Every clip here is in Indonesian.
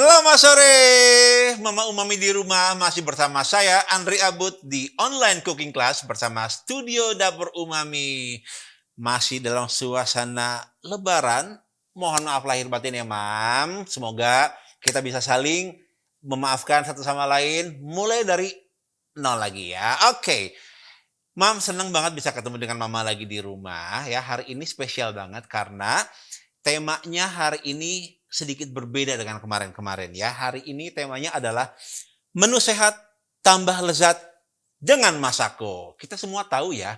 Selamat sore, Mama Umami di rumah. Masih bersama saya, Andri Abud, di online cooking class bersama Studio Dapur Umami. Masih dalam suasana lebaran. Mohon maaf lahir batin ya, Mam. Semoga kita bisa saling memaafkan satu sama lain. Mulai dari nol lagi ya. Oke. Mam, senang banget bisa ketemu dengan Mama lagi di rumah. Ya, hari ini spesial banget karena temanya hari ini sedikit berbeda dengan kemarin-kemarin ya. Hari ini temanya adalah menu sehat tambah lezat dengan Masako. Kita semua tahu ya,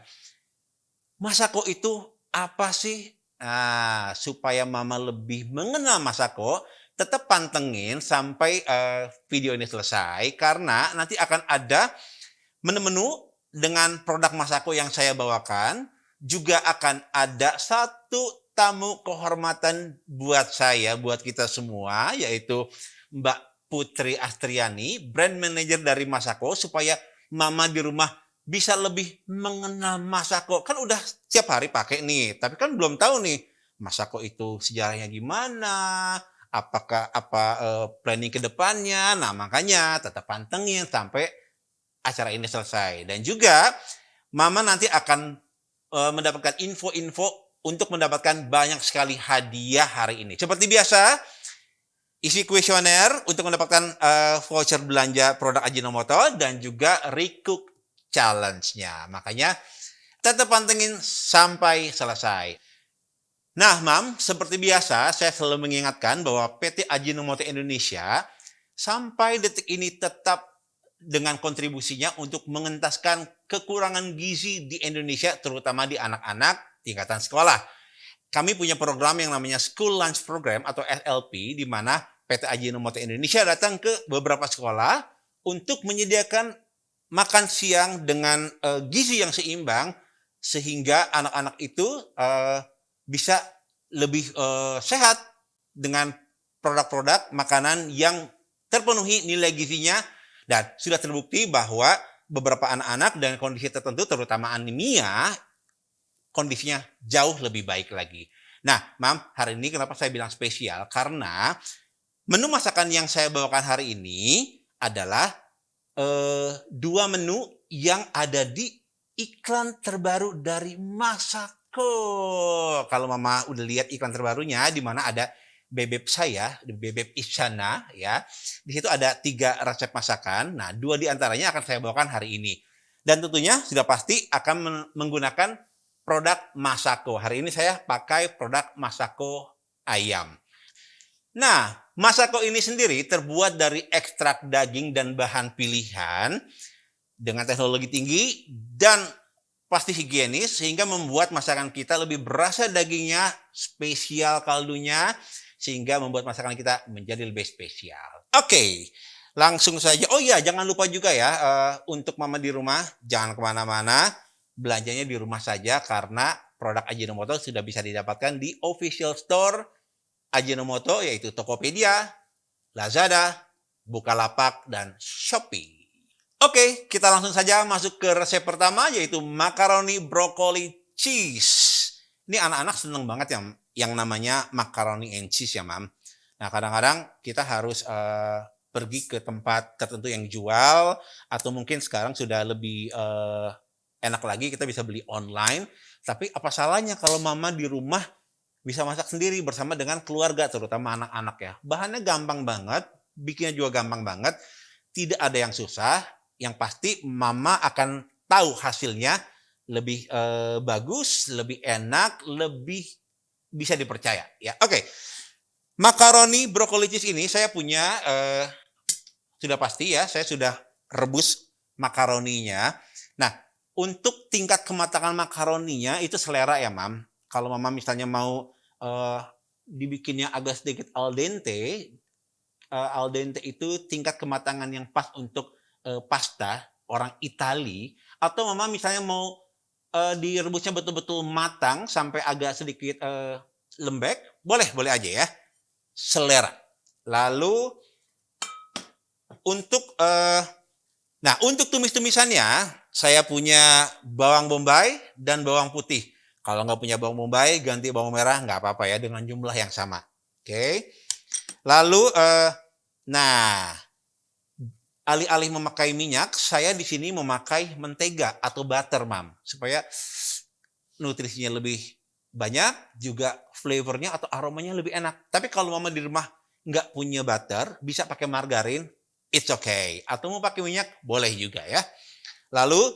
Masako itu apa sih? Nah, supaya Mama lebih mengenal Masako, tetap pantengin sampai video ini selesai karena nanti akan ada menu-menu dengan produk Masako yang saya bawakan. Juga akan ada satu tamu kehormatan buat saya, buat kita semua, yaitu Mbak Putri Astriani, brand manager dari Masako, supaya Mama di rumah bisa lebih mengenal Masako. Kan udah setiap hari pakai nih, tapi kan belum tahu nih Masako itu sejarahnya gimana, apakah planning ke depannya. Nah, makanya tetap pantengin sampai acara ini selesai. Dan juga Mama nanti akan mendapatkan info-info untuk mendapatkan banyak sekali hadiah hari ini. Seperti biasa, isi kuesioner untuk mendapatkan voucher belanja produk Ajinomoto dan juga recook challenge-nya. Makanya tetap pantengin sampai selesai. Nah, Mam, seperti biasa saya selalu mengingatkan bahwa PT Ajinomoto Indonesia sampai detik ini tetap dengan kontribusinya untuk mengentaskan kekurangan gizi di Indonesia, terutama di anak-anak tingkatan sekolah. Kami punya program yang namanya School Lunch Program atau SLP, di mana PT Ajinomoto Indonesia datang ke beberapa sekolah untuk menyediakan makan siang dengan gizi yang seimbang, sehingga anak-anak itu bisa lebih sehat dengan produk-produk makanan yang terpenuhi nilai gizinya. Dan sudah terbukti bahwa beberapa anak-anak dengan kondisi tertentu, terutama anemia, kondisinya jauh lebih baik lagi. Nah, Mam, hari ini kenapa saya bilang spesial? Karena menu masakan yang saya bawakan hari ini adalah dua menu yang ada di iklan terbaru dari Masako. Kalau Mama udah lihat iklan terbarunya, di mana ada bebek saya, bebek Isyana ya. Di situ ada 3 resep masakan. Nah, 2 di antaranya akan saya bawakan hari ini. Dan tentunya sudah pasti akan menggunakan produk Masako. Hari ini saya pakai produk Masako ayam. Nah, Masako ini sendiri terbuat dari ekstrak daging dan bahan pilihan dengan teknologi tinggi dan pasti higienis, sehingga membuat masakan kita lebih berasa dagingnya, spesial kaldunya, sehingga membuat masakan kita menjadi lebih spesial. Oke, langsung saja. Oh iya, jangan lupa juga ya, untuk Mama di rumah, jangan kemana-mana, belanjanya di rumah saja, karena produk Ajinomoto sudah bisa didapatkan di official store Ajinomoto, yaitu Tokopedia, Lazada, Bukalapak, dan Shopee. Oke, kita langsung saja masuk ke resep pertama, yaitu makaroni brokoli cheese. Ini anak-anak seneng banget yang namanya macaroni and cheese ya, Mam. Nah, kadang-kadang kita harus pergi ke tempat tertentu yang jual, atau mungkin sekarang sudah lebih enak lagi kita bisa beli online. Tapi apa salahnya kalau Mama di rumah bisa masak sendiri bersama dengan keluarga, terutama anak-anak ya. Bahannya gampang banget, bikinnya juga gampang banget. Tidak ada yang susah, yang pasti Mama akan tahu hasilnya lebih bagus, lebih enak, lebih bisa dipercaya ya. Oke. Makaroni brokoli cheese ini saya punya sudah pasti ya, saya sudah rebus makaroninya. Nah, untuk tingkat kematangan makaroninya itu selera ya, Mam. Kalau Mama misalnya mau dibikinnya agak sedikit al dente itu tingkat kematangan yang pas untuk pasta orang Itali, atau Mama misalnya mau direbusnya betul-betul matang sampai agak sedikit lembek, boleh aja ya, selera. Lalu untuk untuk tumis-tumisannya saya punya bawang bombay dan bawang putih. Kalau nggak punya bawang bombay, ganti bawang merah, nggak apa-apa ya, dengan jumlah yang sama. Oke. Lalu Nah, alih-alih memakai minyak, saya di sini memakai mentega atau butter, Mam, supaya nutrisinya lebih banyak, juga flavornya atau aromanya lebih enak. Tapi kalau Mama di rumah nggak punya butter, bisa pakai margarin, it's okay. Atau mau pakai minyak, boleh juga ya. Lalu,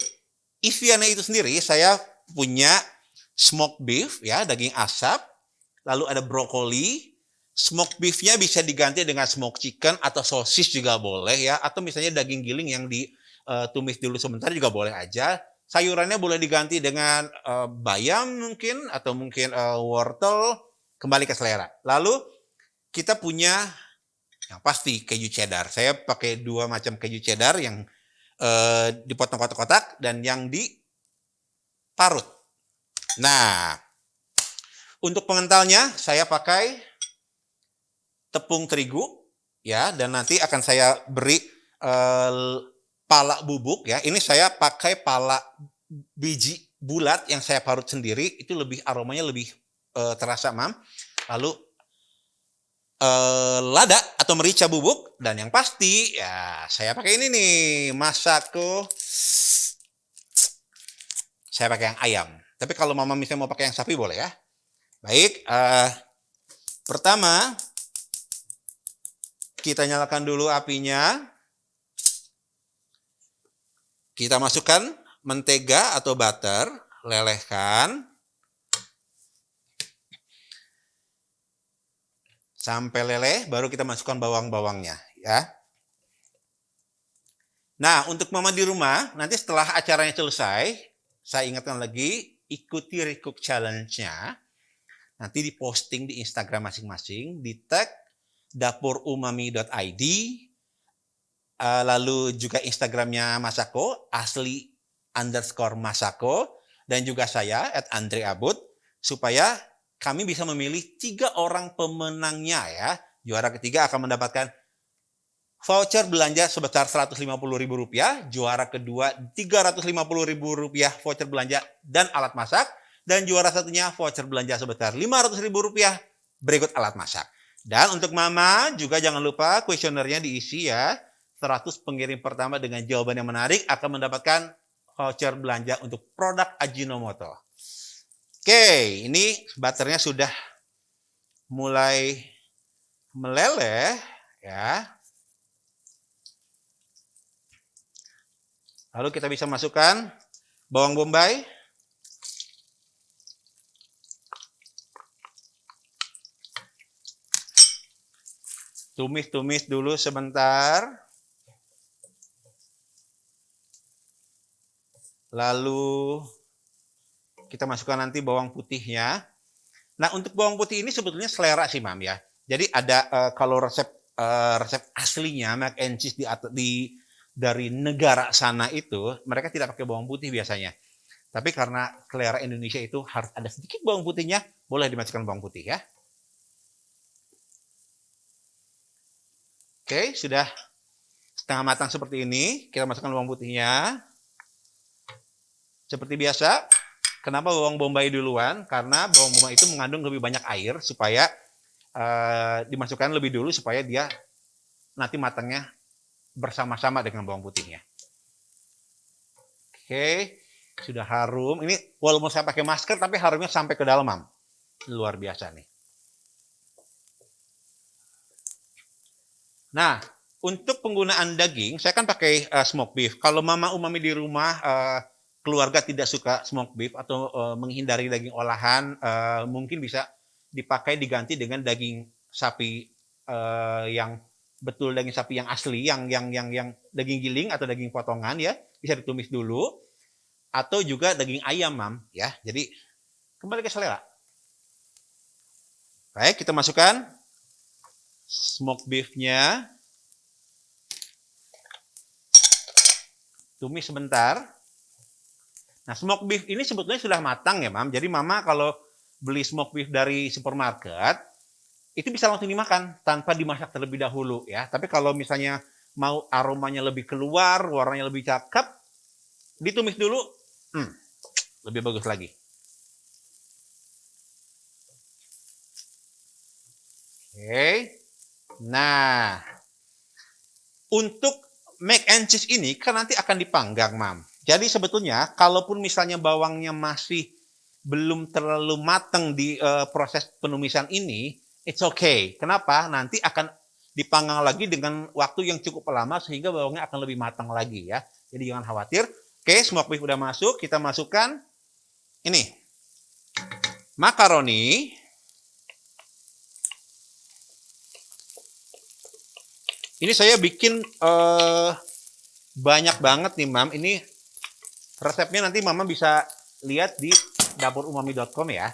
isiannya itu sendiri, saya punya smoked beef, ya, daging asap. Lalu ada brokoli. Smoked beefnya bisa diganti dengan smoked chicken atau sosis juga boleh ya. Atau misalnya daging giling yang ditumis dulu sebentar juga boleh aja. Sayurannya boleh diganti dengan bayam mungkin atau mungkin wortel, kembali ke selera. Lalu kita punya yang pasti keju cheddar. Saya pakai 2 macam keju cheddar yang dipotong kotak-kotak dan yang diparut. Nah, untuk pengentalnya saya pakai tepung terigu ya, dan nanti akan saya beri pala bubuk ya. Ini saya pakai pala biji bulat yang saya parut sendiri, itu lebih aromanya lebih terasa, Mam. Lalu lada atau merica bubuk, dan yang pasti ya saya pakai ini nih, Masako. Saya pakai yang ayam. Tapi kalau Mama misalnya mau pakai yang sapi boleh ya. Baik, pertama kita nyalakan dulu apinya. Kita masukkan mentega atau butter, lelehkan. Sampai leleh, baru kita masukkan bawang-bawangnya ya. Nah, untuk Mama di rumah, nanti setelah acaranya selesai, saya ingatkan lagi, ikuti Recook Challenge-nya. Nanti diposting di Instagram masing-masing, di tag dapurumami.id, lalu juga Instagramnya Masako, asli_Masako, dan juga saya, @andreabud, supaya kami bisa memilih 3 orang pemenangnya ya. Juara ketiga akan mendapatkan voucher belanja sebesar Rp150.000, juara kedua Rp350.000 voucher belanja dan alat masak, dan juara satunya voucher belanja sebesar Rp500.000 berikut alat masak. Dan untuk Mama juga jangan lupa kuesionernya diisi ya. 100 pengirim pertama dengan jawaban yang menarik akan mendapatkan voucher belanja untuk produk Ajinomoto. Oke, ini butternya sudah mulai meleleh ya. Lalu kita bisa masukkan bawang bombay. Tumis-tumis dulu sebentar. Lalu kita masukkan nanti bawang putihnya. Nah, untuk bawang putih ini sebetulnya selera sih, Mam ya. Jadi ada kalau resep aslinya mac and cheese dari negara sana itu, mereka tidak pakai bawang putih biasanya. Tapi karena selera Indonesia itu harus ada sedikit bawang putihnya, boleh dimasukkan bawang putih ya. Oke, sudah setengah matang seperti ini. Kita masukkan bawang putihnya. Seperti biasa, kenapa bawang bombay duluan? Karena bawang bombay itu mengandung lebih banyak air, supaya dimasukkan lebih dulu supaya dia nanti matangnya bersama-sama dengan bawang putihnya. Oke, sudah harum. Ini walaupun saya pakai masker, tapi harumnya sampai ke dalam, Mam. Luar biasa nih. Nah, untuk penggunaan daging, saya kan pakai smoked beef. Kalau Mama Umami di rumah, keluarga tidak suka smoked beef atau menghindari daging olahan, mungkin bisa diganti dengan daging sapi yang betul, daging sapi yang asli, yang daging giling atau daging potongan ya, bisa ditumis dulu, atau juga daging ayam, Mam ya. Jadi kembali ke selera. Baik, kita masukkan smoked beef-nya. Tumis sebentar. Nah, smoked beef ini sebetulnya sudah matang ya, Mam. Jadi Mama kalau beli smoked beef dari supermarket, itu bisa langsung dimakan tanpa dimasak terlebih dahulu ya. Tapi kalau misalnya mau aromanya lebih keluar, warnanya lebih cakep, ditumis dulu, lebih bagus lagi. Oke. Nah, Untuk mac and cheese ini kan nanti akan dipanggang, Mam. Jadi sebetulnya kalaupun misalnya bawangnya masih belum terlalu matang di proses penumisan ini, it's okay. Kenapa? Nanti akan dipanggang lagi dengan waktu yang cukup lama sehingga bawangnya akan lebih matang lagi ya. Jadi jangan khawatir. Oke, smoke beef udah masuk, kita masukkan ini makaroni. Ini saya bikin banyak banget nih, Mam. Ini resepnya nanti Mama bisa lihat di dapurumami.com ya.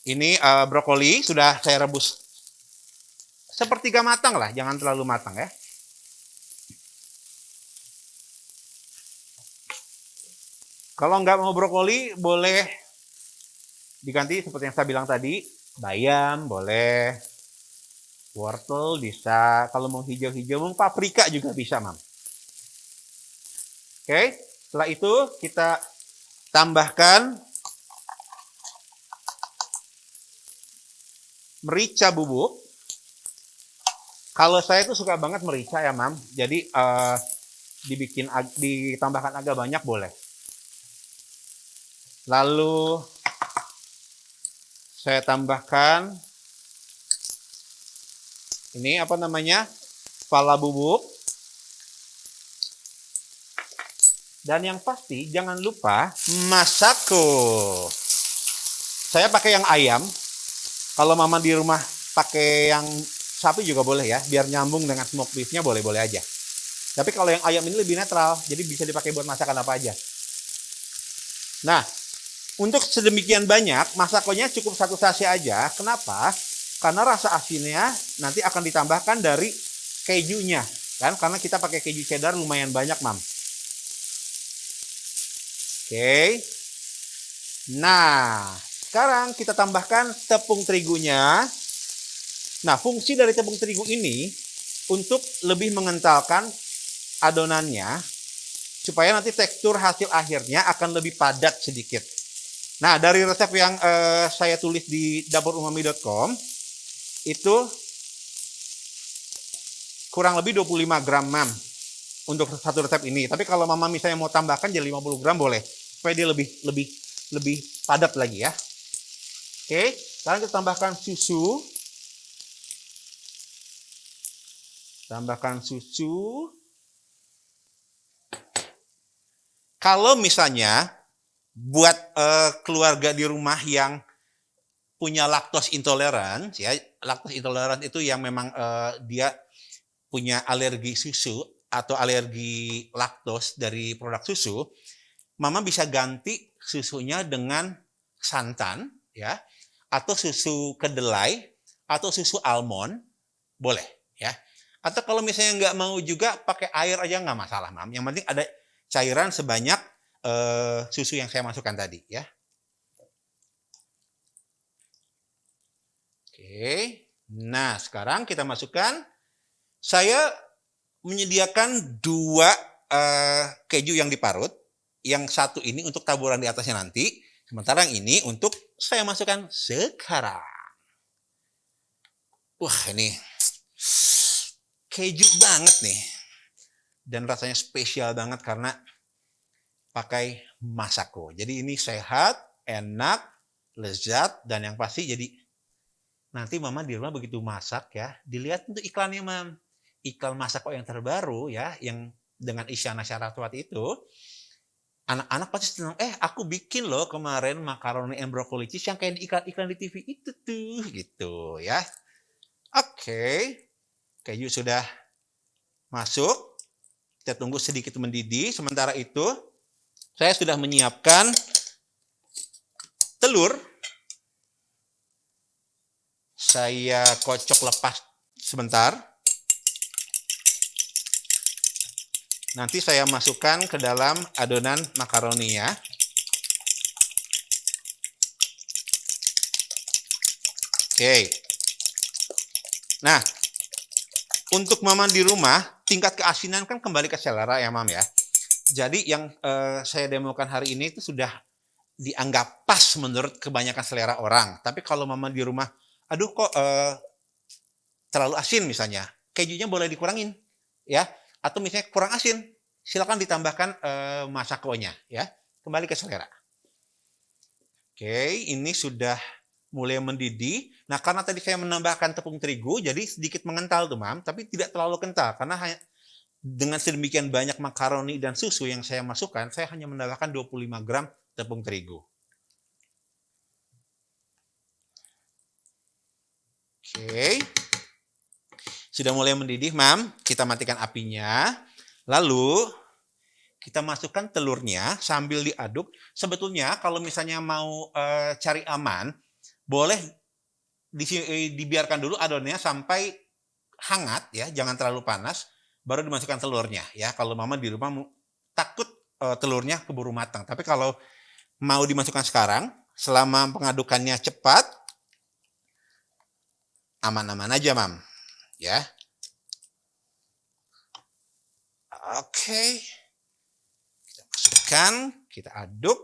Ini brokoli sudah saya rebus sepertiga matang lah, jangan terlalu matang ya. Kalau nggak mau brokoli, boleh diganti seperti yang saya bilang tadi, bayam boleh, wortel bisa, kalau mau hijau-hijau, mau paprika juga bisa, Mam. Oke, setelah itu kita tambahkan merica bubuk. Kalau saya tuh suka banget merica ya, Mam. Jadi ditambahkan agak banyak boleh. Lalu saya tambahkan ini apa namanya? Pala bubuk. Dan yang pasti jangan lupa masako. Saya pakai yang ayam. Kalau Mama di rumah pakai yang sapi juga boleh ya, biar nyambung dengan smoke beef-nya boleh-boleh aja. Tapi kalau yang ayam ini lebih netral, jadi bisa dipakai buat masakan apa aja. Nah, untuk sedemikian banyak, masakonya cukup satu sachet aja. Kenapa? Karena rasa asinnya nanti akan ditambahkan dari kejunya, kan? Karena kita pakai keju cheddar lumayan banyak, Mam. Oke. Nah, sekarang kita tambahkan tepung terigunya. Nah, fungsi dari tepung terigu ini untuk lebih mengentalkan adonannya supaya nanti tekstur hasil akhirnya akan lebih padat sedikit. Nah, dari resep yang saya tulis di dapurumami.com itu kurang lebih 25 gram, Mam, untuk satu resep ini. Tapi kalau Mama misalnya mau tambahkan jadi 50 gram boleh, supaya dia lebih padat lagi ya. Oke, sekarang kita tambahkan susu. Tambahkan susu. Kalau misalnya buat keluarga di rumah yang punya laktos intoleran, ya, laktos intoleran itu yang memang dia punya alergi susu atau alergi laktos dari produk susu, Mama bisa ganti susunya dengan santan, ya, atau susu kedelai, atau susu almond, boleh, ya. Atau kalau misalnya nggak mau juga pakai air aja nggak masalah, Mam. Yang penting ada cairan sebanyak susu yang saya masukkan tadi, ya. Oke, nah sekarang kita masukkan. Saya menyediakan 2 keju yang diparut. Yang satu ini untuk taburan di atasnya nanti. Sementara yang ini untuk saya masukkan sekarang. Wah, ini keju banget nih. Dan rasanya spesial banget karena pakai masako. Jadi ini sehat, enak, lezat, dan yang pasti jadi nanti Mama di rumah begitu masak ya, dilihat untuk iklannya, Mam. Iklan masako yang terbaru ya, yang dengan Isyana Saraswati itu, anak-anak pasti senang, aku bikin loh kemarin makaroni and broccoli cheese yang kayak iklan-iklan di TV itu tuh, gitu ya. Oke, keju sudah masuk, kita tunggu sedikit mendidih. Sementara itu, saya sudah menyiapkan telur. Saya kocok lepas sebentar. Nanti saya masukkan ke dalam adonan makaroni ya. Oke. Nah, untuk Mama di rumah, tingkat keasinan kan kembali ke selera ya, Mam ya. Jadi yang saya demokan hari ini itu sudah dianggap pas menurut kebanyakan selera orang. Tapi kalau Mama di rumah, aduh kok terlalu asin misalnya, kejunya boleh dikurangin, ya. Atau misalnya kurang asin, silakan ditambahkan masako-nya, ya. Kembali ke selera. Oke, ini sudah mulai mendidih. Nah, karena tadi saya menambahkan tepung terigu, jadi sedikit mengental tuh, Mam, tapi tidak terlalu kental karena dengan sedemikian banyak makaroni dan susu yang saya masukkan, saya hanya menambahkan 25 gram tepung terigu. Oke. Sudah mulai mendidih, Mam. Kita matikan apinya. Lalu kita masukkan telurnya sambil diaduk. Sebetulnya kalau misalnya mau cari aman, boleh dibiarkan dulu adonannya sampai hangat ya, jangan terlalu panas, baru dimasukkan telurnya ya. Kalau mama di rumah takut telurnya keburu matang. Tapi kalau mau dimasukkan sekarang, selama pengadukannya cepat, aman-aman aja, Mam. Ya. Oke. Kita masukkan, kita aduk.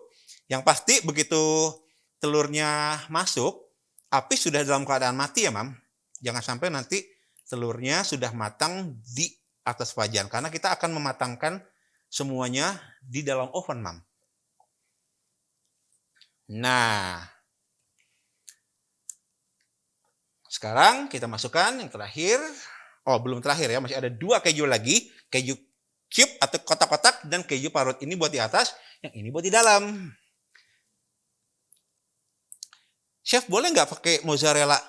Yang pasti begitu telurnya masuk, api sudah dalam keadaan mati ya, Mam. Jangan sampai nanti telurnya sudah matang di atas wajan. Karena kita akan mematangkan semuanya di dalam oven, Mam. Nah, sekarang kita masukkan yang terakhir. Oh, belum terakhir ya, masih ada 2 keju lagi. Keju cube atau kotak-kotak dan keju parut. Ini buat di atas, yang ini buat di dalam. Chef, boleh nggak pakai mozzarella?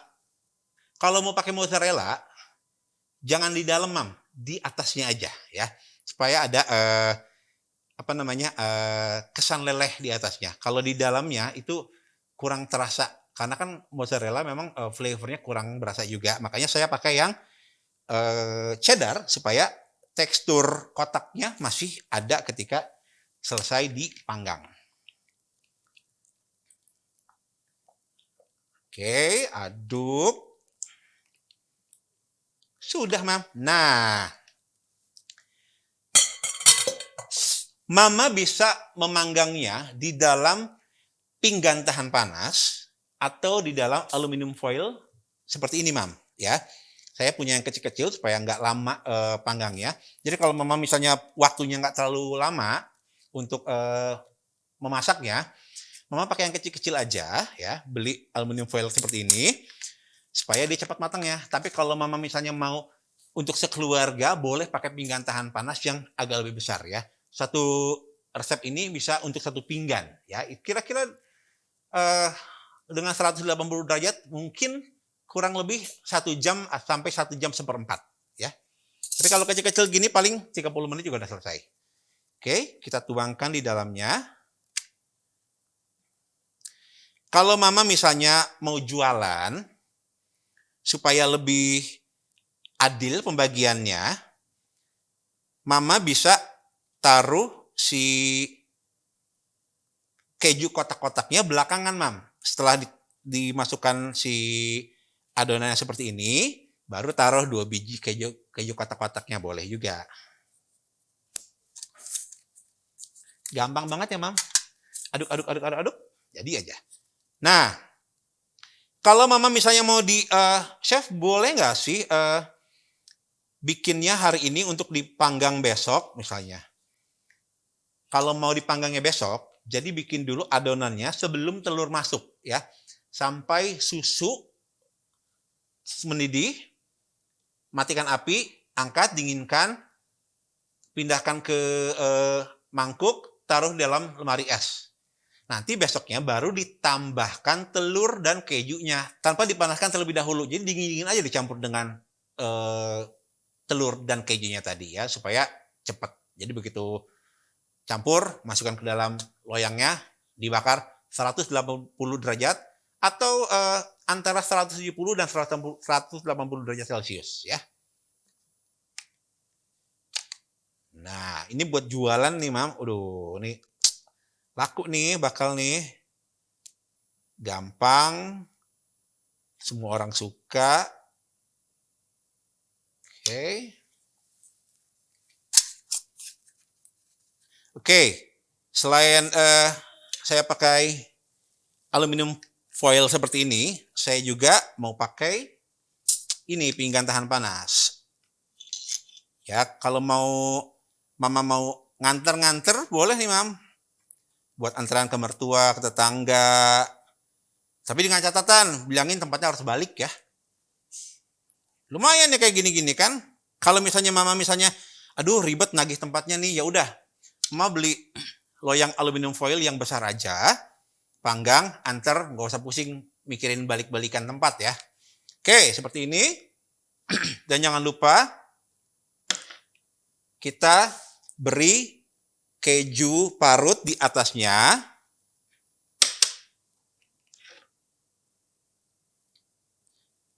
Kalau mau pakai mozzarella, jangan di dalam, Mam, di atasnya aja ya, supaya ada kesan leleh di atasnya. Kalau di dalamnya itu kurang terasa, karena kan mozzarella memang flavornya kurang berasa juga. Makanya saya pakai yang cheddar supaya tekstur kotaknya masih ada ketika selesai dipanggang. Oke, aduk. Sudah, Mam. Nah, Mama bisa memanggangnya di dalam pinggan tahan panas atau di dalam aluminium foil seperti ini, Mam. Ya, saya punya yang kecil-kecil supaya nggak lama panggangnya. Jadi kalau Mama misalnya waktunya nggak terlalu lama untuk memasaknya, Mama pakai yang kecil-kecil aja ya, beli aluminium foil seperti ini supaya dia cepat matang ya. Tapi kalau Mama misalnya mau untuk sekeluarga, boleh pakai pinggan tahan panas yang agak lebih besar ya. Satu resep ini bisa untuk 1 pinggan ya. Kira-kira dengan 180 derajat mungkin kurang lebih 1 jam sampai 1 jam seperempat ya. Tapi kalau kecil-kecil gini paling 30 menit juga udah selesai. Oke, kita tuangkan di dalamnya. Kalau Mama misalnya mau jualan supaya lebih adil pembagiannya, Mama bisa taruh si keju kotak-kotaknya belakangan, Mam. Setelah dimasukkan si adonannya seperti ini, baru taruh 2 biji keju kotak-kotaknya, boleh juga. Gampang banget ya, Mam. Aduk. Jadi aja. Nah, kalau Mama misalnya mau chef, boleh nggak sih bikinnya hari ini untuk dipanggang besok misalnya? Kalau mau dipanggangnya besok, jadi bikin dulu adonannya sebelum telur masuk ya. Sampai susu mendidih, matikan api, angkat, dinginkan, pindahkan ke mangkuk, taruh dalam lemari es. Nanti besoknya baru ditambahkan telur dan kejunya tanpa dipanaskan terlebih dahulu. Jadi dingin-dingin aja dicampur dengan telur dan kejunya tadi ya, supaya cepat. Jadi begitu campur, masukkan ke dalam loyangnya, dibakar 180 derajat atau antara 170 dan 180 derajat Celcius ya. Nah, ini buat jualan nih, Mam. Aduh, ini laku nih, bakal nih. Gampang. Semua orang suka. Oke. Selain saya pakai aluminium foil seperti ini, saya juga mau pakai ini pinggan tahan panas. Ya, kalau Mama mau nganter-nganter boleh nih, Mam. Buat antaran ke mertua, ke tetangga. Tapi dengan catatan, bilangin tempatnya harus balik ya. Lumayan ya kayak gini-gini kan. Kalau misalnya Mama aduh ribet nagih tempatnya nih, ya udah. Mama beli loyang aluminium foil yang besar aja, panggang, anter, nggak usah pusing mikirin balik-balikan tempat ya. Oke, seperti ini. Dan jangan lupa kita beri keju parut di atasnya.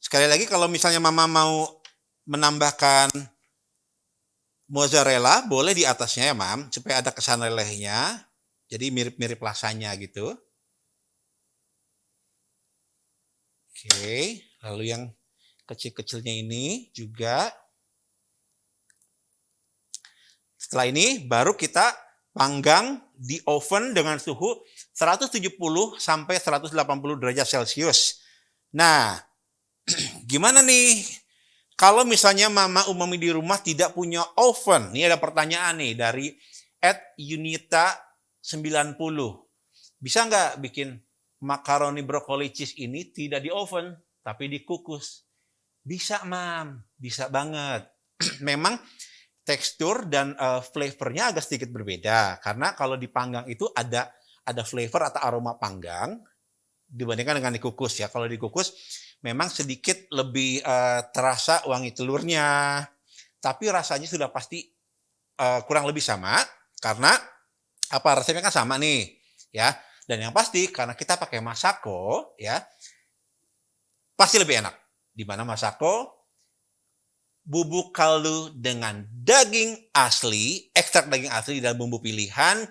Sekali lagi kalau misalnya Mama mau menambahkan mozzarella, boleh di atasnya ya, Mam, supaya ada kesan lelehnya. Jadi mirip-mirip lasanya gitu. Oke, lalu yang kecil-kecilnya ini juga. Setelah ini baru kita panggang di oven dengan suhu 170 sampai 180 derajat Celcius. Nah, gimana nih kalau misalnya Mama Umami di rumah tidak punya oven? Ini ada pertanyaan nih dari @Yunita90. Bisa nggak bikin makaroni brokoli cheese ini tidak di oven, tapi dikukus? Bisa, Mam. Bisa banget. Memang tekstur dan flavornya agak sedikit berbeda. Karena kalau dipanggang itu ada flavor atau aroma panggang dibandingkan dengan dikukus ya. Kalau dikukus memang sedikit lebih terasa wangi telurnya. Tapi rasanya sudah pasti kurang lebih sama. Karena resepnya kan sama nih. Ya. Dan yang pasti karena kita pakai Masako ya. Pasti lebih enak. Di mana Masako bubuk kaldu dengan daging asli, ekstrak daging asli dan bumbu pilihan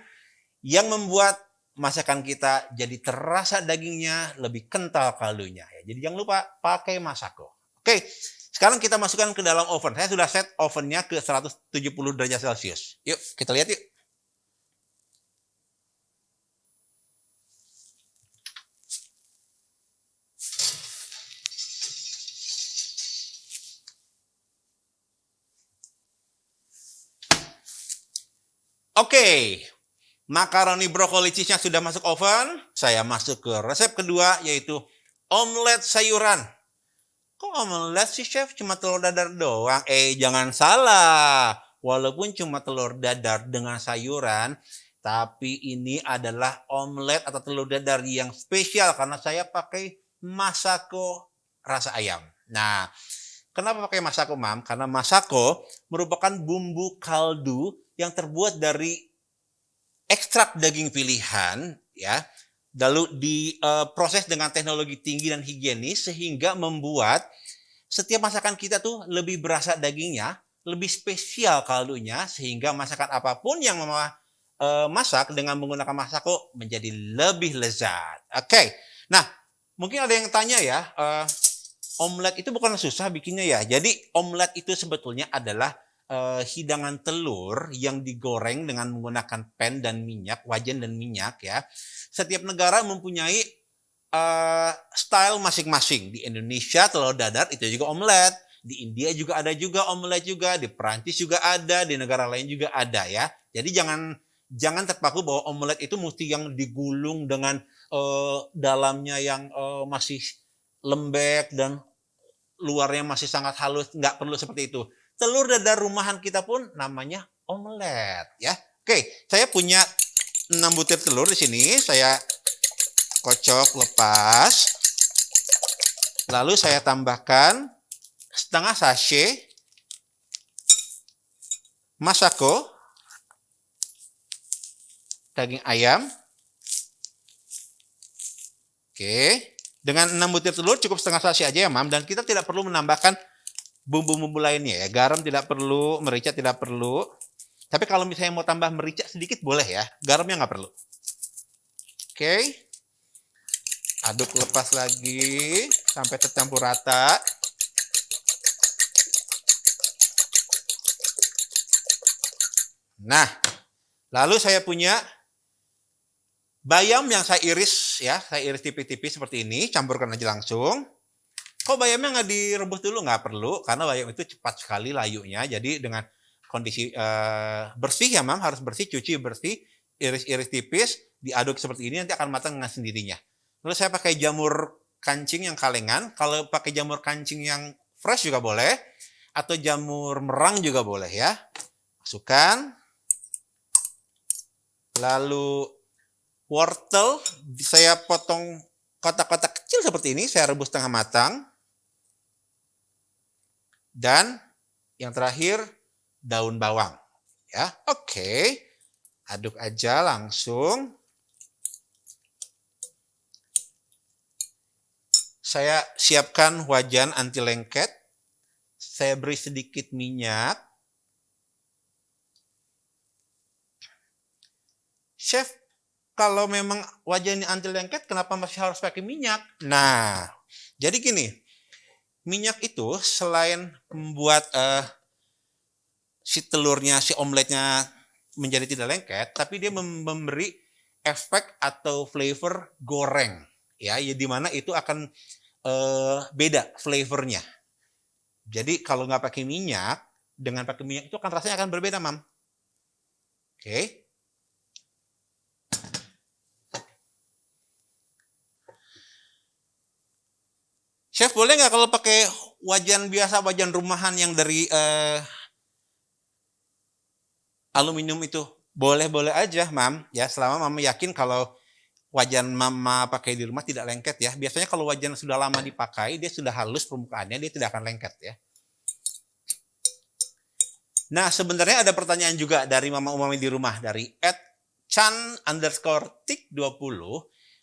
yang membuat masakan kita jadi terasa dagingnya, lebih kental kaldunya. Jadi jangan lupa pakai Masako. Oke, sekarang kita masukkan ke dalam oven. Saya sudah set ovennya ke 170 derajat Celcius. Yuk, kita lihat yuk. Oke, makaroni brokoli cheese-nya sudah masuk oven. Saya masuk ke resep kedua yaitu omelet sayuran. Kok omelet sih, Chef? Cuma telur dadar doang? Jangan salah. Walaupun cuma telur dadar dengan sayuran, tapi ini adalah omelet atau telur dadar yang spesial karena saya pakai Masako rasa ayam. Nah, kenapa pakai Masako, Mam? Karena Masako merupakan bumbu kaldu yang terbuat dari ekstrak daging pilihan, ya, lalu diproses dengan teknologi tinggi dan higienis sehingga membuat setiap masakan kita tuh lebih berasa dagingnya, lebih spesial kaldunya sehingga masakan apapun yang Mama masak dengan menggunakan Masako menjadi lebih lezat. Oke, nah mungkin ada yang tanya ya, omelet itu bukan susah bikinnya ya. Jadi omelet itu sebetulnya adalah hidangan telur yang digoreng dengan menggunakan pan dan minyak, wajan dan minyak ya. Setiap negara mempunyai style masing-masing. Di Indonesia telur dadar itu juga omelet. Di India juga ada juga omelet juga. Di Perancis juga ada. Di negara lain juga ada ya. Jadi jangan terpaku bahwa omelet itu mesti yang digulung dengan dalamnya yang masih lembek dan luarnya masih sangat halus. Nggak perlu seperti itu. Telur dadar rumahan kita pun namanya omelet ya. Oke, saya punya 6 butir telur di sini. Saya kocok lepas. Lalu saya tambahkan setengah sachet Masako daging ayam. Oke, dengan 6 butir telur cukup setengah sachet aja ya, Mam, dan kita tidak perlu menambahkan bumbu-bumbu lainnya ya. Garam tidak perlu, merica tidak perlu. Tapi kalau misalnya mau tambah merica sedikit boleh ya. Garamnya nggak perlu. Oke. Aduk lepas lagi sampai tercampur rata. Nah, lalu saya punya bayam yang saya iris ya. Saya iris tipis-tipis seperti ini. Campurkan aja langsung. Kok bayamnya nggak direbus dulu? Nggak perlu, karena bayam itu cepat sekali layunya. Jadi dengan kondisi bersih ya, Mam, harus bersih, cuci bersih, iris-iris tipis, diaduk seperti ini nanti akan matang dengan sendirinya. Lalu saya pakai jamur kancing yang kalengan, kalau pakai jamur kancing yang fresh juga boleh, atau jamur merang juga boleh ya. Masukkan. Lalu wortel saya potong kotak-kotak kecil seperti ini, saya rebus setengah matang. Dan yang terakhir daun bawang. Ya, oke. Aduk aja langsung. Saya siapkan wajan anti lengket. Saya beri sedikit minyak. Chef, kalau memang wajannya anti lengket, kenapa masih harus pakai minyak? Nah, jadi gini, minyak itu selain membuat si telurnya, si omeletnya menjadi tidak lengket, tapi dia memberi efek atau flavor goreng, ya di mana itu akan beda flavornya. Jadi kalau nggak pakai minyak, dengan pakai minyak itu akan rasanya akan berbeda, Mam. Oke. Chef, boleh nggak kalau pakai wajan biasa, wajan rumahan yang dari aluminium itu? Boleh-boleh aja, Mam. Ya, selama Mama yakin kalau wajan Mama pakai di rumah tidak lengket ya. Biasanya kalau wajan sudah lama dipakai, dia sudah halus permukaannya, dia tidak akan lengket ya. Nah, sebenarnya ada pertanyaan juga dari Mama Umami di rumah, dari @chan_tik20.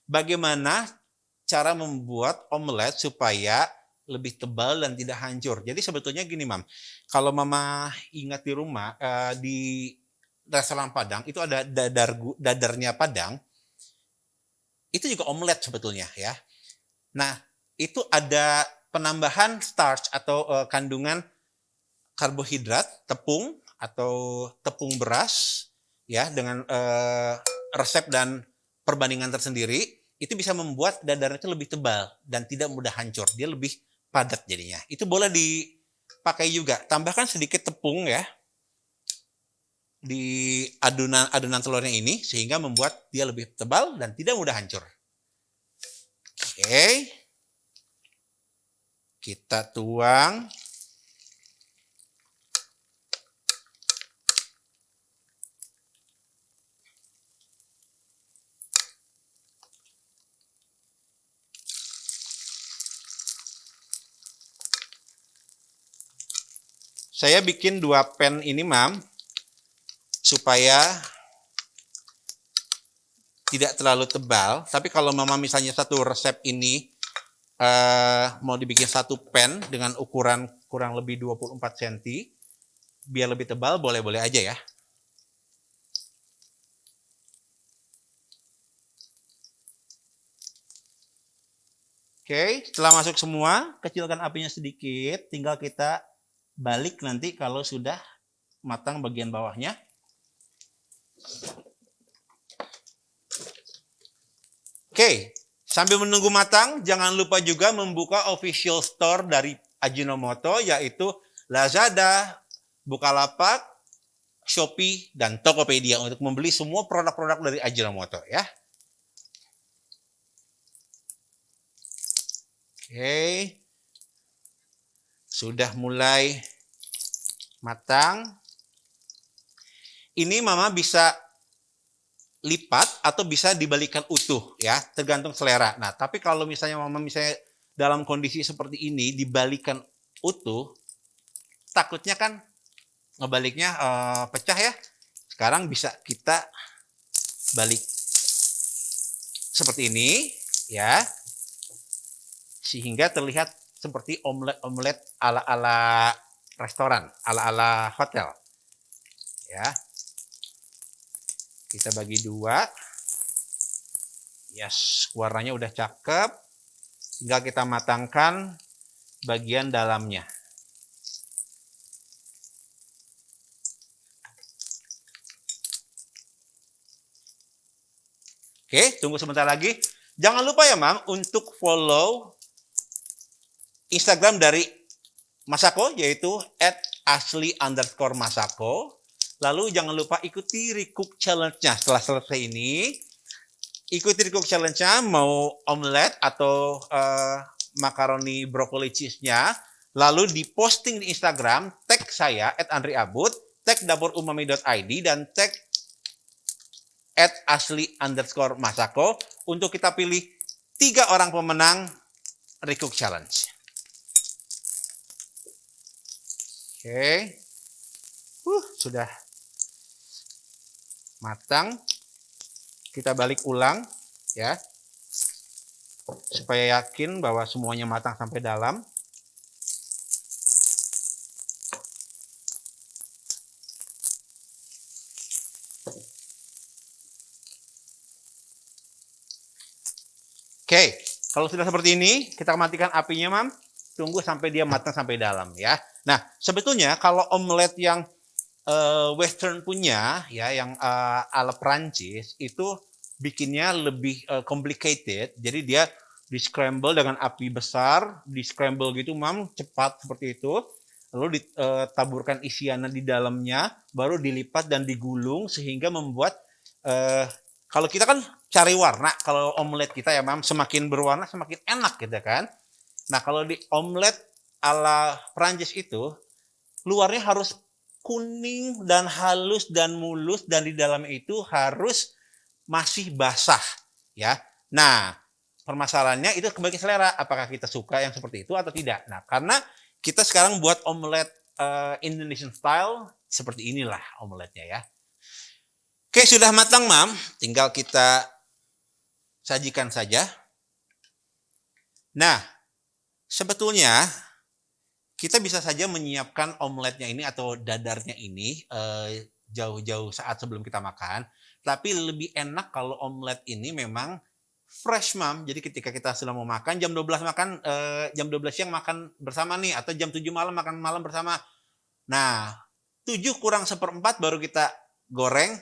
Bagaimana cara membuat omelet supaya lebih tebal dan tidak hancur? Jadi sebetulnya gini, Mam. Kalau Mama ingat di rumah, di restoran Padang, itu ada dadarnya Padang. Itu juga omelet sebetulnya ya. Nah, itu ada penambahan starch atau kandungan karbohidrat, tepung atau tepung beras ya, dengan resep dan perbandingan tersendiri, itu bisa membuat dadarnya itu lebih tebal dan tidak mudah hancur. Dia lebih padat jadinya. Itu boleh dipakai juga. Tambahkan sedikit tepung ya di adonan telurnya ini sehingga membuat dia lebih tebal dan tidak mudah hancur. Oke. Kita tuang. Saya bikin 2 pan ini, Mam, supaya tidak terlalu tebal. Tapi kalau Mama misalnya satu resep ini mau dibikin 1 pan dengan ukuran kurang lebih 24 cm, biar lebih tebal, boleh-boleh aja ya. Oke, setelah masuk semua, kecilkan apinya sedikit, tinggal kita balik nanti kalau sudah matang bagian bawahnya. Oke, sambil menunggu matang, jangan lupa juga membuka official store dari Ajinomoto, yaitu Lazada, Bukalapak, Shopee, dan Tokopedia untuk membeli semua produk-produk dari Ajinomoto ya. Oke. Sudah mulai matang. Ini Mama bisa lipat atau bisa dibalikan utuh ya, tergantung selera. Nah, tapi kalau misalnya Mama dalam kondisi seperti ini dibalikan utuh, takutnya kan ngebaliknya pecah ya. Sekarang bisa kita balik seperti ini ya, sehingga terlihat seperti omelet ala-ala restoran, ala-ala hotel. Ya. Kita bagi 2. Yes, warnanya udah cakep. Tinggal kita matangkan bagian dalamnya. Oke, tunggu sebentar lagi. Jangan lupa ya, Mam, untuk follow Instagram dari Masako, yaitu @asli_masako. Lalu jangan lupa ikuti recook challenge-nya. Setelah selesai ini, ikuti recook challenge-nya, mau omelet atau makaroni brokoli cheese-nya. Lalu diposting di Instagram, tag saya @andriabut, tag dapurumami.id, dan tag @asli_masako untuk kita pilih 3 orang pemenang recook challenge. Oke. Sudah matang. Kita balik ulang ya. Supaya yakin bahwa semuanya matang sampai dalam. Oke, kalau sudah seperti ini, kita matikan apinya, Mam. Tunggu sampai dia matang sampai dalam ya. Nah, sebetulnya kalau omelet yang Western punya, ya, yang ala Prancis, itu bikinnya lebih complicated. Jadi dia di-scramble dengan api besar, di-scramble gitu, Mam, cepat seperti itu. Lalu ditaburkan isiannya di dalamnya, baru dilipat dan digulung sehingga membuat kalau kita kan cari warna, kalau omelet kita ya, Mam, semakin berwarna semakin enak gitu kan. Nah, kalau di omelet ala Prancis itu luarnya harus kuning dan halus dan mulus, dan di dalamnya itu harus masih basah ya. Nah, permasalahannya itu kembali ke selera, apakah kita suka yang seperti itu atau tidak. Nah, karena kita sekarang buat omelet Indonesian style, seperti inilah omeletnya ya. Oke, sudah matang, Mam, tinggal kita sajikan saja. Nah, sebetulnya kita bisa saja menyiapkan omeletnya ini atau dadarnya ini jauh-jauh saat sebelum kita makan. Tapi lebih enak kalau omelet ini memang fresh, Mam. Jadi ketika kita sudah mau makan, jam 12 makan, jam 12 siang makan bersama nih, atau jam 7 malam makan malam bersama. Nah, 7 kurang 1/4 baru kita goreng.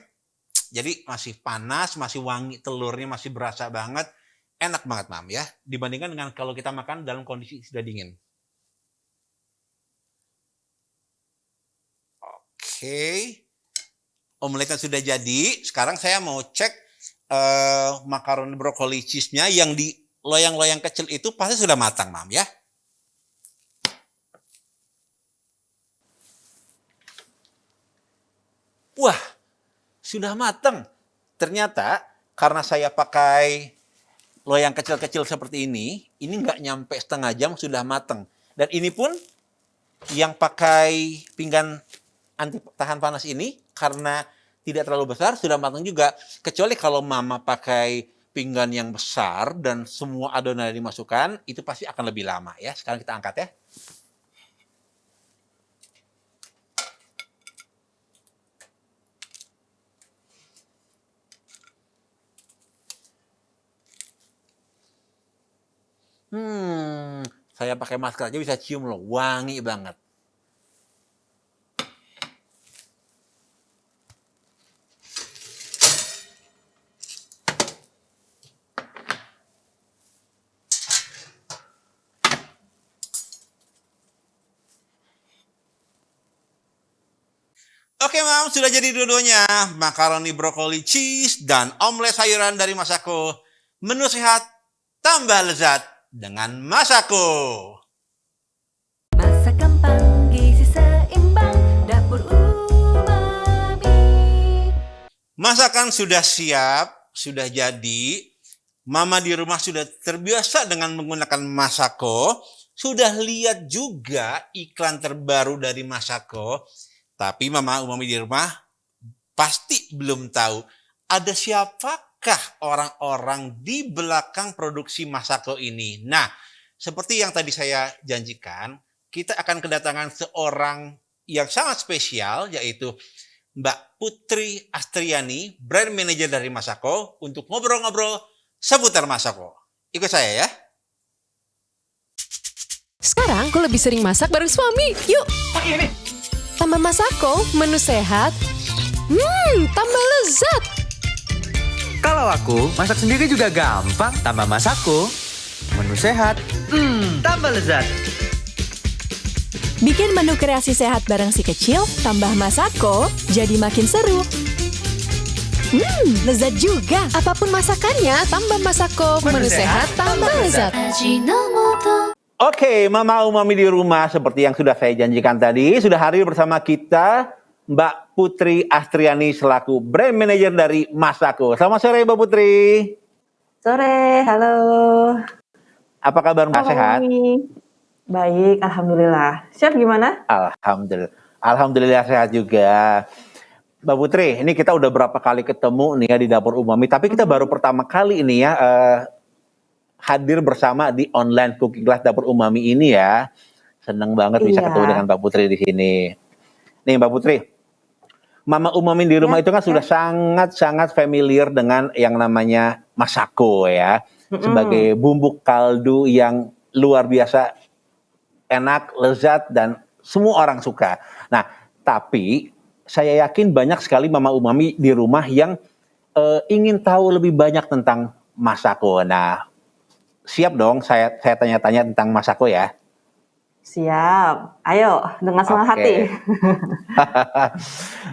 Jadi masih panas, masih wangi, telurnya masih berasa banget. Enak banget, Mam, ya. Dibandingkan dengan kalau kita makan dalam kondisi sudah dingin. Oke. Omeletnya sudah jadi. Sekarang saya mau cek makaroni brokoli cheese-nya yang di loyang-loyang kecil itu pasti sudah matang, Mam, ya. Wah, sudah matang. Ternyata karena saya pakai loyang kecil-kecil seperti ini nggak nyampe setengah jam sudah matang. Dan ini pun yang pakai pinggan anti tahan panas ini karena tidak terlalu besar sudah matang juga. Kecuali kalau Mama pakai pinggan yang besar dan semua adonan dimasukkan, itu pasti akan lebih lama ya. Sekarang kita angkat ya. Saya pakai masker aja bisa cium loh, wangi banget. Oke, Mam, sudah jadi dua-duanya. Makaroni brokoli cheese dan omelet sayuran dari Masako. Menu sehat tambah lezat dengan Masako. Masak gampang, gizi seimbang, dapur umami. Masakan sudah siap, sudah jadi. Mama di rumah sudah terbiasa dengan menggunakan Masako. Sudah lihat juga iklan terbaru dari Masako. Tapi Mama Umami di rumah pasti belum tahu ada siapakah orang-orang di belakang produksi Masako ini. Nah, seperti yang tadi saya janjikan, kita akan kedatangan seorang yang sangat spesial, yaitu Mbak Putri Astriani, brand manager dari Masako, untuk ngobrol-ngobrol seputar Masako. Ikut saya ya. Sekarang aku lebih sering masak bareng suami. Yuk! Pakai ini. Tambah Masako, menu sehat. Tambah lezat. Kalau aku, masak sendiri juga gampang. Tambah Masako, menu sehat. Tambah lezat. Bikin menu kreasi sehat bareng si kecil, tambah Masako, jadi makin seru. Lezat juga. Apapun masakannya, tambah Masako. Menu sehat, tambah lezat. Oke, Mama Umami di rumah seperti yang sudah saya janjikan tadi, sudah hadir bersama kita Mbak Putri Astriani selaku brand manager dari Masako. Selamat sore Mbak Putri. Sore, halo. Apa kabar Mbak, Halo, sehat? Mami. Baik, alhamdulillah. Chef gimana? Alhamdulillah. Alhamdulillah sehat juga. Mbak Putri, ini kita udah berapa kali ketemu nih ya di Dapur Umami, tapi kita baru pertama kali ini ya hadir bersama di online cooking class Dapur Umami ini ya. Seneng banget bisa Iya. ketemu dengan Mbak Putri di sini. Nih Mbak Putri, Mama Umami di rumah Ya, itu kan sudah sangat-sangat familiar dengan yang namanya Masako ya. Sebagai bumbu kaldu yang luar biasa enak, lezat, dan semua orang suka. Nah, tapi saya yakin banyak sekali Mama Umami di rumah yang ingin tahu lebih banyak tentang Masako. Nah, siap dong saya tanya-tanya tentang Masako ya. Siap. Ayo, dengan senang Oke. hati.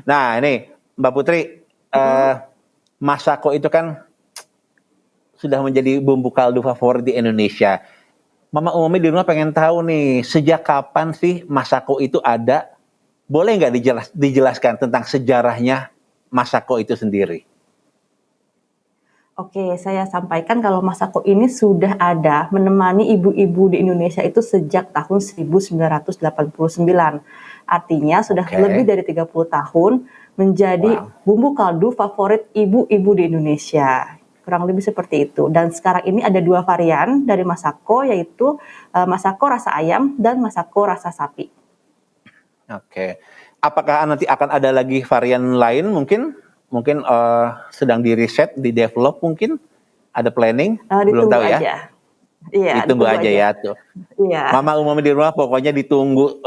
Nah, ini Mbak Putri, Masako itu kan sudah menjadi bumbu kaldu favorit di Indonesia. Mama Umami di rumah pengen tahu nih, sejak kapan sih Masako itu ada? Boleh nggak dijelaskan tentang sejarahnya Masako itu sendiri? Oke, saya sampaikan kalau Masako ini sudah ada menemani ibu-ibu di Indonesia itu sejak tahun 1989. Artinya sudah Oke. lebih dari 30 tahun menjadi bumbu kaldu favorit ibu-ibu di Indonesia. Kurang lebih seperti itu. Dan sekarang ini ada 2 varian dari Masako, yaitu Masako rasa ayam dan Masako rasa sapi. Oke. Apakah nanti akan ada lagi varian lain mungkin? Mungkin sedang di riset, di develop mungkin? Ada planning? Belum Ditunggu tahu ya? aja. Iya, Ditunggu aja ya tuh. Iya. Mama Umami di rumah pokoknya ditunggu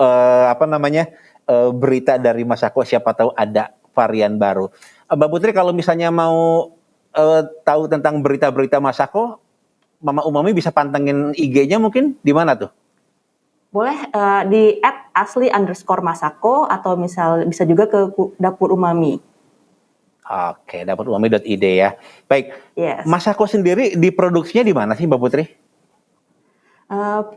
berita dari Masako, siapa tahu ada varian baru. Mbak Putri kalau misalnya mau tahu tentang berita-berita Masako, Mama Umami bisa pantengin IG-nya mungkin di mana tuh? Boleh di @asli_masako atau bisa juga ke Dapur Umami. Oke, dapat umami.id ya. Baik, Yes. Masako sendiri diproduksinya di mana sih Mbak Putri?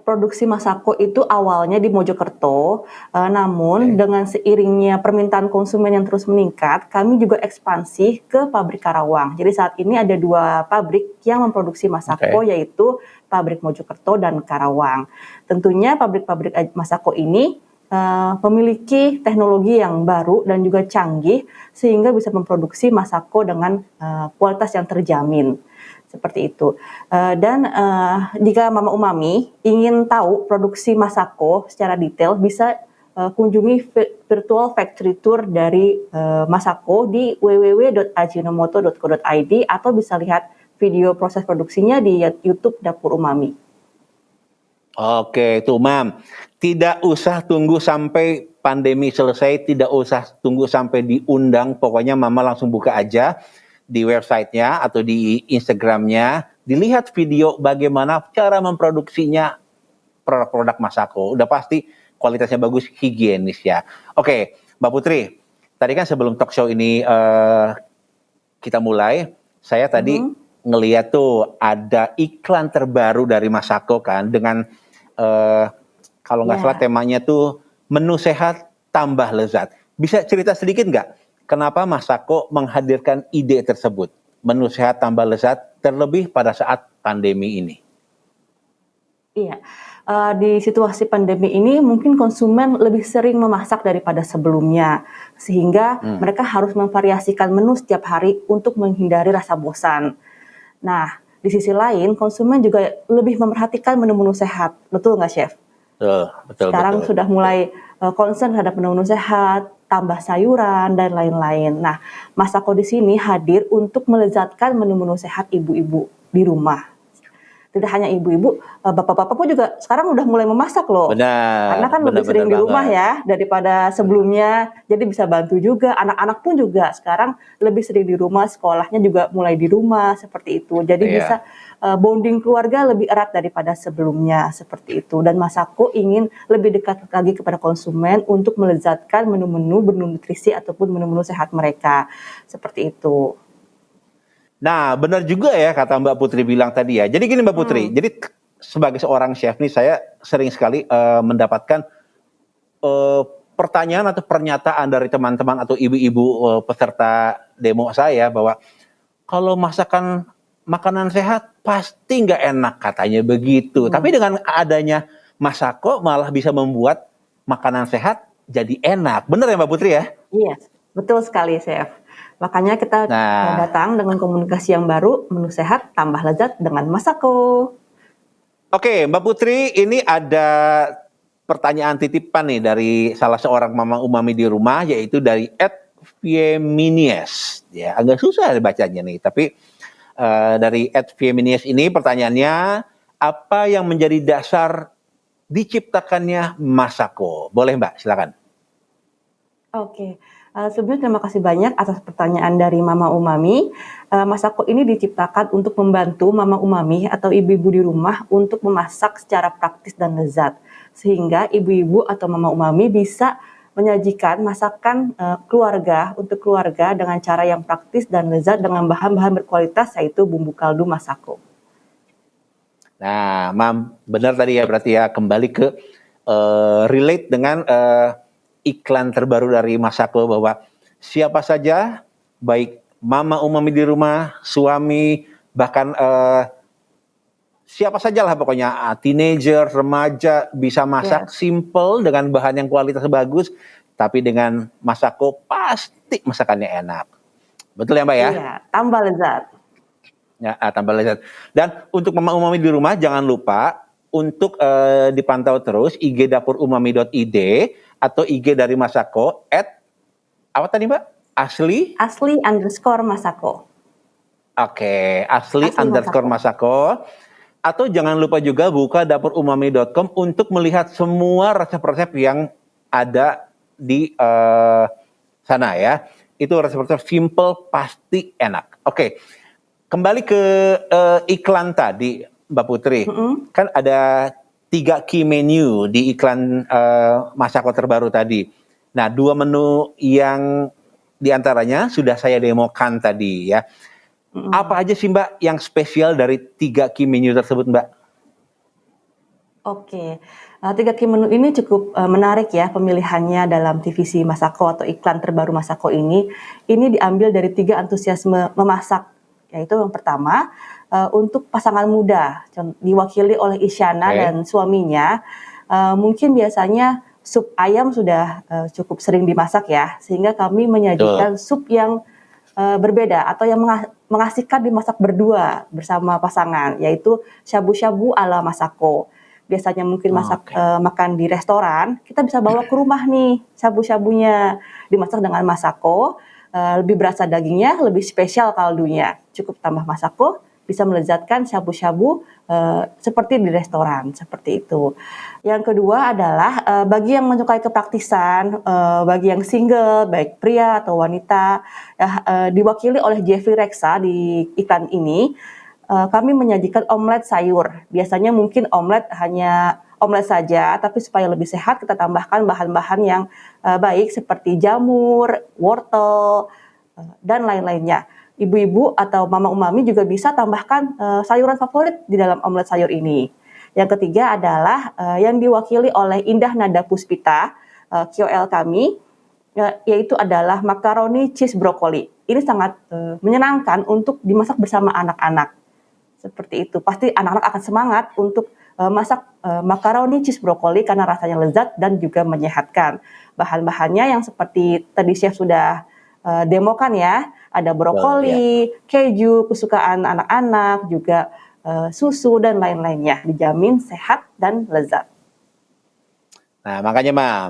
Produksi Masako itu awalnya di Mojokerto, namun dengan seiringnya permintaan konsumen yang terus meningkat, kami juga ekspansi ke pabrik Karawang. Jadi saat ini ada 2 pabrik yang memproduksi Masako, yaitu pabrik Mojokerto dan Karawang. Tentunya pabrik-pabrik Masako ini memiliki teknologi yang baru dan juga canggih sehingga bisa memproduksi Masako dengan kualitas yang terjamin. Seperti itu. Dan jika Mama Umami ingin tahu produksi Masako secara detail, bisa kunjungi virtual factory tour dari Masako di www.ajinomoto.co.id atau bisa lihat video proses produksinya di YouTube Dapur Umami. Oke, tuh Mam. Tidak usah tunggu sampai pandemi selesai, tidak usah tunggu sampai diundang. Pokoknya Mama langsung buka aja di websitenya atau di Instagramnya. Dilihat video bagaimana cara memproduksinya produk-produk Masako. Udah pasti kualitasnya bagus, higienis ya. Oke, Mbak Putri. Tadi kan sebelum talk show ini kita mulai, saya tadi ngeliat tuh ada iklan terbaru dari Masako kan dengan kalau nggak salah temanya tuh menu sehat tambah lezat. Bisa cerita sedikit nggak kenapa Masako menghadirkan ide tersebut? Menu sehat tambah lezat terlebih pada saat pandemi ini. Iya, di situasi pandemi ini mungkin konsumen lebih sering memasak daripada sebelumnya, sehingga mereka harus memvariasikan menu setiap hari untuk menghindari rasa bosan. Nah, di sisi lain konsumen juga lebih memperhatikan menu-menu sehat, betul nggak Chef? Betul. Sekarang sudah mulai concern terhadap menu-menu sehat, tambah sayuran dan lain-lain. Nah, Masako di sini hadir untuk melezatkan menu-menu sehat ibu-ibu di rumah. Tidak hanya ibu-ibu, bapak-bapak pun juga sekarang udah mulai memasak loh. Benar, Karena kan lebih sering di benar rumah banget. ya daripada sebelumnya, jadi bisa bantu juga. Anak-anak pun juga sekarang lebih sering di rumah, sekolahnya juga mulai di rumah seperti itu. Jadi Iya. bisa bonding keluarga lebih erat daripada sebelumnya seperti itu. Dan Masako ingin lebih dekat lagi kepada konsumen untuk melezatkan menu-menu bernutrisi ataupun menu-menu sehat mereka seperti itu. Nah, benar juga ya kata Mbak Putri bilang tadi ya. Jadi gini Mbak Putri, jadi sebagai seorang chef nih saya sering sekali mendapatkan pertanyaan atau pernyataan dari teman-teman atau ibu-ibu peserta demo saya bahwa kalau masakan makanan sehat pasti nggak enak katanya begitu. Tapi dengan adanya Masako malah bisa membuat makanan sehat jadi enak. Bener ya Mbak Putri ya? Iya, betul sekali, Chef. Makanya kita Nah, datang dengan komunikasi yang baru, menu sehat tambah lezat dengan Masako. oke Mbak Putri, ini ada pertanyaan titipan nih dari salah seorang mama umami di rumah, yaitu dari @Fieminies. Ya, agak susah bacanya nih, tapi dari @Fieminies ini pertanyaannya, apa yang menjadi dasar diciptakannya Masako? Boleh Mbak, silakan. Oke, sebelumnya terima kasih banyak atas pertanyaan dari Mama Umami. Masako ini diciptakan untuk membantu Mama Umami atau ibu-ibu di rumah untuk memasak secara praktis dan lezat. Sehingga ibu-ibu atau Mama Umami bisa menyajikan masakan keluarga untuk keluarga dengan cara yang praktis dan lezat dengan bahan-bahan berkualitas yaitu bumbu kaldu Masako. Nah, Mam, benar tadi ya berarti ya kembali ke relate dengan iklan terbaru dari Masako bahwa siapa saja baik mama umami di rumah, suami, bahkan siapa saja lah pokoknya teenager, remaja bisa masak simple dengan bahan yang kualitas bagus, tapi dengan Masako pasti masakannya enak. Betul ya Mbak ya? Iya, tambah lezat. Ya, tambah lezat. Dan untuk mama umami di rumah jangan lupa untuk dipantau terus IG dapurumami.id atau IG dari Masako apa tadi Mbak? Asli_Masako. Oke, asli_Masako. Atau jangan lupa juga buka dapurumami.com untuk melihat semua resep-resep yang ada di sana ya. Itu resep-resep simple pasti enak. Oke. Kembali ke iklan tadi, Mbak Putri. Kan ada 3 key menu di iklan Masako terbaru tadi. Nah, 2 menu yang diantaranya sudah saya demokan tadi ya. Apa aja sih Mbak yang spesial dari 3 key menu tersebut Mbak? Oke, 3 key menu ini cukup menarik ya pemilihannya dalam TVC Masako atau iklan terbaru Masako ini. Ini diambil dari 3 antusiasme memasak, yaitu yang pertama untuk pasangan muda diwakili oleh Isyana dan suaminya. Mungkin biasanya sup ayam sudah cukup sering dimasak ya, sehingga kami menyajikan sup yang berbeda atau yang mengasihkan dimasak berdua bersama pasangan, yaitu shabu-shabu ala Masako. Biasanya mungkin makan di restoran, kita bisa bawa ke rumah nih shabu-shabunya, dimasak dengan Masako. Lebih berasa dagingnya, lebih spesial kaldunya. Cukup tambah Masako, bisa melezatkan shabu-shabu seperti di restoran, seperti itu. Yang kedua adalah bagi yang menyukai kepraktisan, bagi yang single, baik pria atau wanita, diwakili oleh Jeffrey Reksa di iklan ini, kami menyajikan omelet sayur. Biasanya mungkin omelet hanya omelet saja, tapi supaya lebih sehat kita tambahkan bahan-bahan yang baik seperti jamur, wortel, dan lain-lainnya. Ibu-ibu atau mama umami juga bisa tambahkan sayuran favorit di dalam omelet sayur ini. Yang ketiga adalah yang diwakili oleh Indah Nada Puspita, KOL kami, yaitu adalah makaroni cheese brokoli. Ini sangat menyenangkan untuk dimasak bersama anak-anak. Seperti itu. Pasti anak-anak akan semangat untuk masak makaroni cheese brokoli karena rasanya lezat dan juga menyehatkan. Bahan-bahannya yang seperti tadi Chef sudah demokan ya, ada brokoli, keju, kesukaan anak-anak, juga susu dan lain-lainnya. Dijamin sehat dan lezat. Nah, makanya Mam,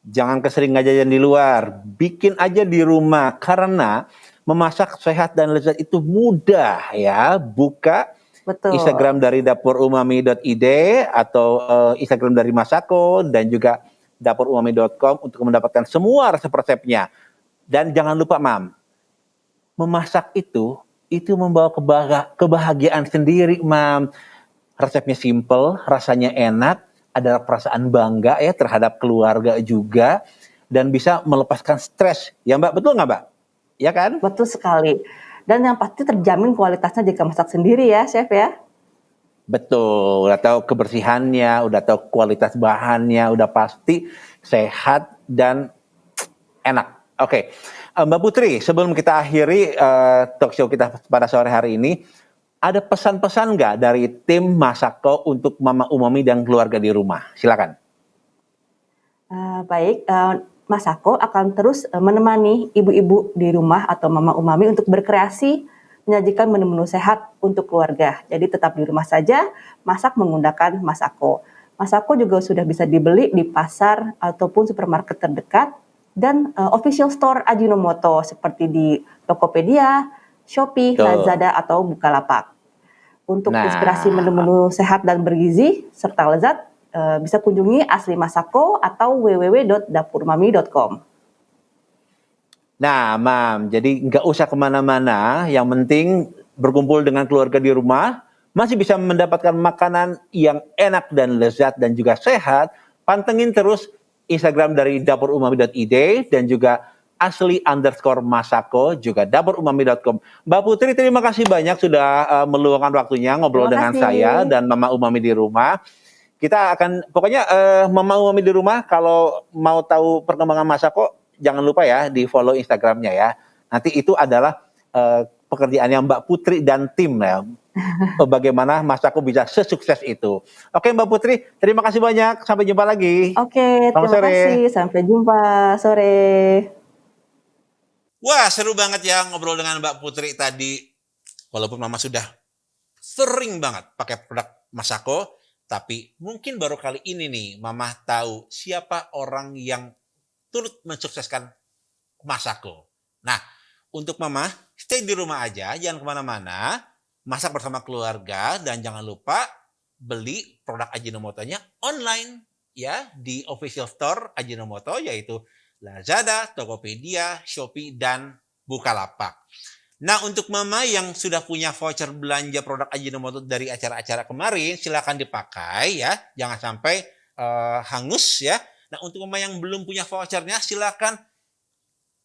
jangan keseringan jajan di luar, bikin aja di rumah karena memasak sehat dan lezat itu mudah ya. Buka Betul. Instagram dari dapurumami.id atau Instagram dari Masako dan juga dapurumami.com untuk mendapatkan semua resep-resepnya. Dan jangan lupa, Mam, memasak itu membawa kebahagiaan sendiri, Mam. Resepnya simple, rasanya enak, ada perasaan bangga ya terhadap keluarga juga, dan bisa melepaskan stres. Ya, Mbak, betul nggak, Mbak? Ya kan? Betul sekali. Dan yang pasti terjamin kualitasnya jika masak sendiri ya, Chef ya. Betul, udah tahu kebersihannya, udah tahu kualitas bahannya, udah pasti sehat dan enak. Oke, Mbak Putri, sebelum kita akhiri talk show kita pada sore hari ini, ada pesan-pesan nggak dari tim Masako untuk Mama Umami dan keluarga di rumah? Silakan. Baik, Masako akan terus menemani ibu-ibu di rumah atau Mama Umami untuk berkreasi, menyajikan menu-menu sehat untuk keluarga. Jadi tetap di rumah saja, masak menggunakan Masako. Masako juga sudah bisa dibeli di pasar ataupun supermarket terdekat, dan official store Ajinomoto seperti di Tokopedia, Shopee, Tuh. Lazada, atau Bukalapak. Untuk Nah. inspirasi menu-menu sehat dan bergizi serta lezat, bisa kunjungi Asli Masako atau www.dapurumami.com. Nah, Mam, jadi nggak usah kemana-mana, yang penting berkumpul dengan keluarga di rumah, masih bisa mendapatkan makanan yang enak dan lezat dan juga sehat. Pantengin terus Instagram dari dapurumami.id dan juga asli_masako, juga dapurumami.com. Mbak Putri, terima kasih banyak sudah meluangkan waktunya ngobrol Terima dengan kasih. saya dan Mama Umami di rumah. Kita akan, pokoknya Mama Umami di rumah, kalau mau tahu perkembangan Masako, jangan lupa ya di follow Instagramnya ya. Nanti itu adalah pekerjaannya Mbak Putri dan tim ya. Bagaimana Masako bisa sesukses itu. Oke, Mbak Putri, terima kasih banyak. Sampai jumpa lagi. Oke, Selamat terima sore. kasih. Sampai jumpa sore. Wah, seru banget ya ngobrol dengan Mbak Putri tadi. Walaupun Mama sudah sering banget pakai produk Masako, tapi mungkin baru kali ini nih Mama tahu siapa orang yang turut mensukseskan Masako. Nah, untuk Mama, stay di rumah aja, jangan kemana-mana, masak bersama keluarga, dan jangan lupa beli produk Ajinomoto-nya online ya di official store Ajinomoto, yaitu Lazada, Tokopedia, Shopee, dan Bukalapak. Nah, untuk Mama yang sudah punya voucher belanja produk Ajinomoto dari acara-acara kemarin, silakan dipakai ya, jangan sampai hangus ya. Nah, untuk Mama yang belum punya vouchernya, silakan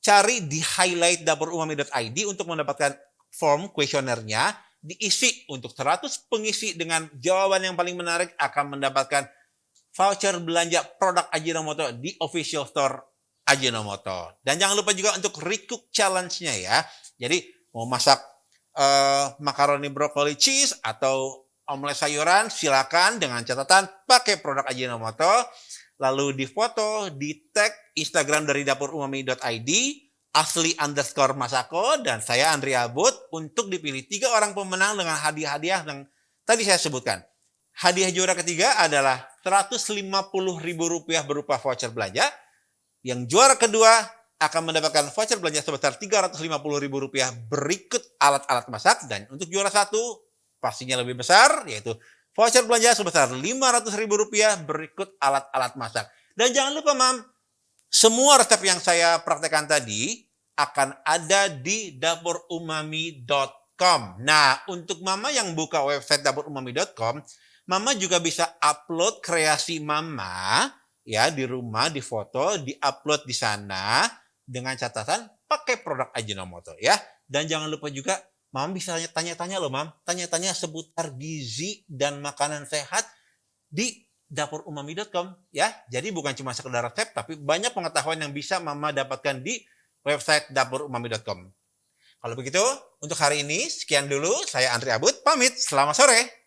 cari di highlight dapurumami.id untuk mendapatkan form kuesionernya, diisi untuk 100 pengisi dengan jawaban yang paling menarik akan mendapatkan voucher belanja produk Ajinomoto di official store Ajinomoto. Dan jangan lupa juga untuk recook challenge-nya ya. Jadi mau masak makaroni brokoli cheese atau omelet sayuran, silakan dengan catatan pakai produk Ajinomoto. Lalu difoto, di tag Instagram dari dapurumami.id, asli_masako, dan saya Andri Abud untuk dipilih 3 orang pemenang dengan hadiah-hadiah yang tadi saya sebutkan. Hadiah juara ketiga adalah Rp150.000 berupa voucher belanja. Yang juara kedua akan mendapatkan voucher belanja sebesar Rp350.000 berikut alat-alat masak. Dan untuk juara satu pastinya lebih besar, yaitu voucher belanja sebesar Rp500.000 berikut alat-alat masak. Dan jangan lupa, Mam, semua resep yang saya praktekkan tadi akan ada di dapurumami.com. Nah, untuk Mama yang buka website dapurumami.com, Mama juga bisa upload kreasi Mama ya di rumah, di foto, di-upload di sana dengan catatan pakai produk Ajinomoto ya. Dan jangan lupa juga Mama bisa tanya-tanya loh, Mam. Tanya-tanya seputar gizi dan makanan sehat di dapurumami.com ya. Jadi bukan cuma sekedar resep, tapi banyak pengetahuan yang bisa Mama dapatkan di website dapurumami.com. Kalau begitu, untuk hari ini sekian dulu. Saya Andri Abud, pamit. Selamat sore.